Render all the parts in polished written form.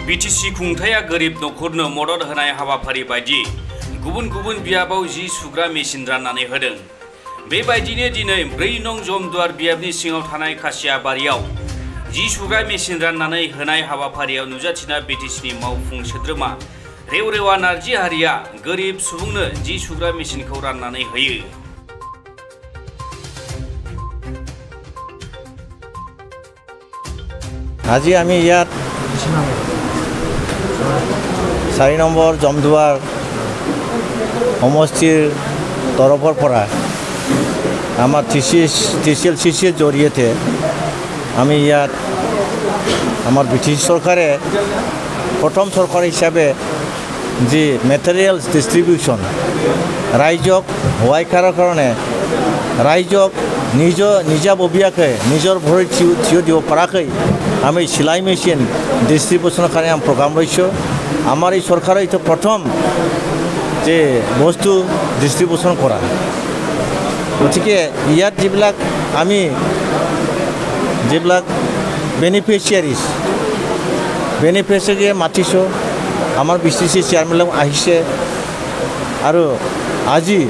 BTC खुंथाया गोरिब नखरनो मदद होनाय हाबाफारि बायदि गुबुन गुबुन बियाबाव जि सुग्रा मेसिन राननानै होदों। बेबायदिनो दिनै 4 नं जमदुवार बियाबनि सिङाव थानाय खासियाबारियाव जि सुग्रा मेसिन राननानै होनाय हाबाफारियाव नुजाथिना BTCनि मावफुं सोद्रोमा रेवरेवा नार्जि हारिया गोरिब सुबुंनो जि सुग्रा मेसिनखौ राननानै होयो। আজি আমি ইয়াত 4 নম্বৰ জমদুৱাৰ সমষ্টিৰ তৰফৰ পৰা আমাৰ TCLCCৰ জৰিয়তে আমি ইয়াত আমাৰ BTC চৰকাৰে প্ৰথম চৰকাৰ হিচাপে যি মেটেৰিয়েলছ ডিষ্ট্ৰিবিউশ্যন ৰাইজক সহায় কৰাৰ কাৰণে ৰাইজক নিজাববীয়াকৈ নিজৰ ভৰিত থিয় দিব পৰাকৈ আমি চিলাই মেচিন ডিষ্ট্ৰিবিউশ্যনৰ কাৰণে আমি প্ৰগ্ৰাম লৈছোঁ। আমাৰ এই চৰকাৰে এইটো প্ৰথম যে বস্তু ডিষ্ট্ৰিবিউশ্যন কৰা, গতিকে ইয়াত যিবিলাক বেনিফিচিয়াৰীয়ে মাতিছোঁ, আমাৰ BTC চেয়াৰমেন আহিছে আৰু আজি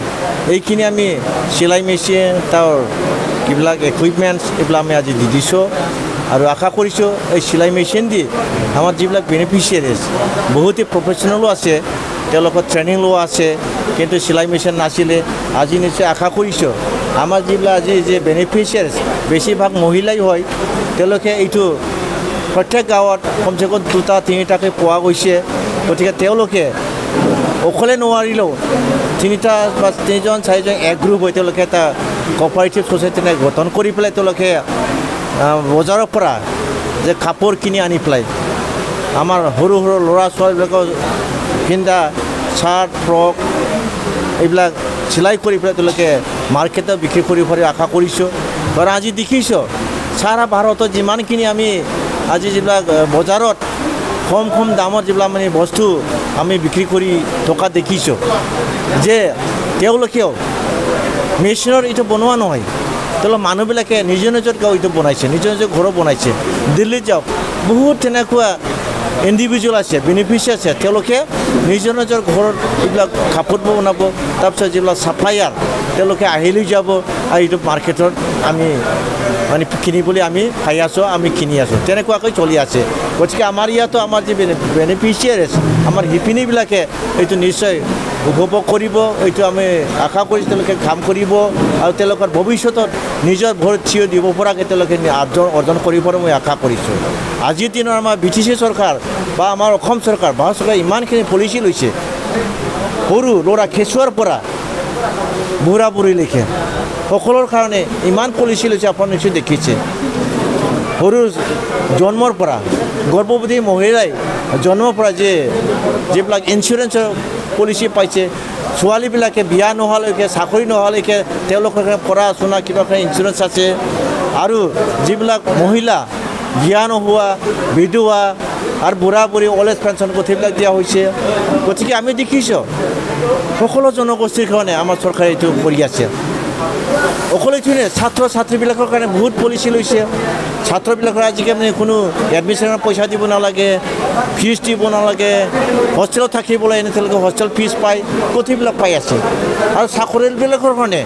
এইখিনি আমি চিলাই মেচিন তাৰ কিবিলাক ইকুইপমেণ্টছ এইবিলাক আমি আজি দি দিছোঁ আৰু আশা কৰিছোঁ এই চিলাই মেচিন দি আমাৰ যিবিলাক বেনিফিচিয়াৰিজ বহুতে প্ৰফেশ্যনেলো আছে, তেওঁলোকৰ ট্ৰেইনিং লোৱা আছে, কিন্তু চিলাই মেচিন নাছিলে। আজি নিশ্চয় আশা কৰিছোঁ আমাৰ যিবিলাক আজি যে বেনিফিচিয়াৰিজ বেছিভাগ মহিলাই হয়, তেওঁলোকে এইটো প্ৰত্যেক গাঁৱত কমচে কম 2-3টাকৈ পোৱা গৈছে। গতিকে তেওঁলোকে অকলে নোৱাৰিলেও 3-4জন এক গ্ৰুপ হৈ তেওঁলোকে এটা কোঅপাৰেটিভ ছ'চাইটি গঠন কৰি পেলাই তেওঁলোকে বজাৰৰ পৰা যে কাপোৰ কিনি আনি পেলাই আমাৰ সৰু ল'ৰা ছোৱালীবিলাকৰ পিন্ধা চাৰ্ট ফ্ৰক এইবিলাক চিলাই কৰি পেলাই তেওঁলোকে মাৰ্কেটত বিক্ৰী কৰিব পাৰি আশা কৰিছোঁ। কাৰণ আজি দেখিছোঁ সাৰা ভাৰতত যিমানখিনি আমি আজি যিবিলাক বজাৰত কম দামত যিবিলাক মানে বস্তু আমি বিক্ৰী কৰি থকা দেখিছোঁ, যে তেওঁলোকেও মেচিনৰ এইটো বনোৱা নহয়, তেওঁলোক মানুহবিলাকে নিজৰ গাঁও এইটো বনাইছে, নিজৰ ঘৰো বনাইছে। দিল্লীত যাওক, বহুত তেনেকুৱা ইণ্ডিভিজুৱেল আছে, বেনিফিচিয়াৰী আছে, তেওঁলোকে নিজৰ ঘৰত এইবিলাক কাপোৰ বনাব, তাৰপিছত যিবিলাক ছাপ্লায়াৰ তেওঁলোকে আহিলৈ যাব আৰু এইটো মাৰ্কেটত আমি মানে কিনিবলৈ আমি পাই আছোঁ, আমি কিনি আছোঁ, তেনেকুৱাকৈ চলি আছে। গতিকে আমাৰ ইয়াতো আমাৰ যি বেনিফিচিয়াৰিজ আমাৰ শিপিনীবিলাকে এইটো নিশ্চয় উপভোগ কৰিব, এইটো আমি আশা কৰিছোঁ তেওঁলোকে কাম কৰিব আৰু তেওঁলোকৰ ভৱিষ্যতত নিজৰ ভৰিত থিয় দিব পৰাকৈ তেওঁলোকে অৰ্জন কৰিব মই আশা কৰিছোঁ। আজিৰ দিনৰ আমাৰ BTC চৰকাৰ বা আমাৰ অসম চৰকাৰ, ভাৰত চৰকাৰে ইমানখিনি পলিচি লৈছে, সৰু ল'ৰা কেঁচুৱাৰ পৰা বুঢ়া বুঢ়ীলৈকে সকলোৰ কাৰণে ইমান পলিচি লৈছে, আপুনি নিশ্চয় দেখিছে। সৰু জন্মৰ পৰা গৰ্ভৱতী মহিলাই জন্মৰ পৰা যিবিলাক ইঞ্চুৰেঞ্চৰ পলিচি পাইছে, ছোৱালীবিলাকে বিয়া নোহোৱালৈকে চাকৰি নোহোৱালৈকে তেওঁলোকৰ পঢ়া শুনা কিবা ইঞ্চুৰেঞ্চ আছে, আৰু যিবিলাক মহিলা বিয়া নোহোৱা বিধৱা আৰু বুঢ়া বুঢ়ী অল্ড এজ পেঞ্চন গোটেইবিলাক দিয়া হৈছে। গতিকে আমি দেখিছোঁ সকলো জনগোষ্ঠীৰ কাৰণে আমাৰ চৰকাৰে এইটো কৰি আছে। অকল এইটো ছাত্ৰ ছাত্ৰীবিলাকৰ কাৰণে বহুত পলিচি লৈছে। ছাত্ৰবিলাকৰ আজিকালি কোনো এডমিশ্যনৰ পইচা দিব নালাগে, ফিজ দিব নালাগে, হোষ্টেলত থাকিবলৈ এনে তেওঁলোকে হোষ্টেল ফিজ পায়, গোটেইবিলাক পাই আছে। আৰু চাকৰিবিলাকৰ কাৰণে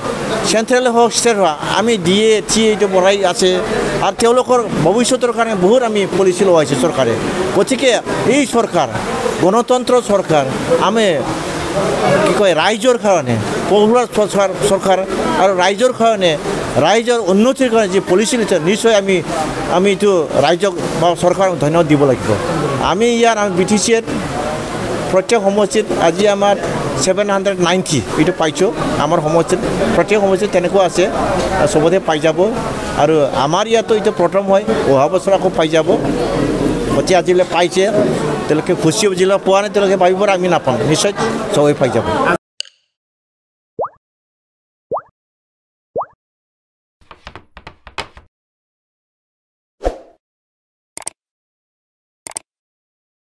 চেণ্ট্ৰেল হওক ষ্টেট হওক আমি DA এইটো বঢ়াই আছে, আৰু তেওঁলোকৰ ভৱিষ্যতৰ কাৰণে বহুত আমি পলিচি লোৱাইছে চৰকাৰে। গতিকে এই চৰকাৰ গণতন্ত্ৰ চৰকাৰ, আমি কি কয় ৰাইজৰ কাৰণে পপুলাৰ চৰকাৰ আৰু ৰাইজৰ কাৰণে ৰাইজৰ উন্নতিৰ কাৰণে যি পলিচি লৈছে, নিশ্চয় আমি এইটো ৰাইজক বা চৰকাৰক ধন্যবাদ দিব লাগিব। আমি BTCৰ প্ৰত্যেক সমষ্টিত আজি আমাৰ 790 এইটো পাইছোঁ। আমাৰ সমষ্টিত প্ৰত্যেক সমষ্টিত তেনেকুৱা আছে, চবতে পাই যাব। আৰু আমাৰ ইয়াতো এইটো প্ৰথম হয়, অহা বছৰ আকৌ পাই যাব। গতিকে আজিলৈ পাইছে, তেওঁলোকে খুচি যিবিলাক পোৱা নাই তেওঁলোকে ভাবিব আমি নাপাওঁ, নিশ্চয় চবেই পাই যাব।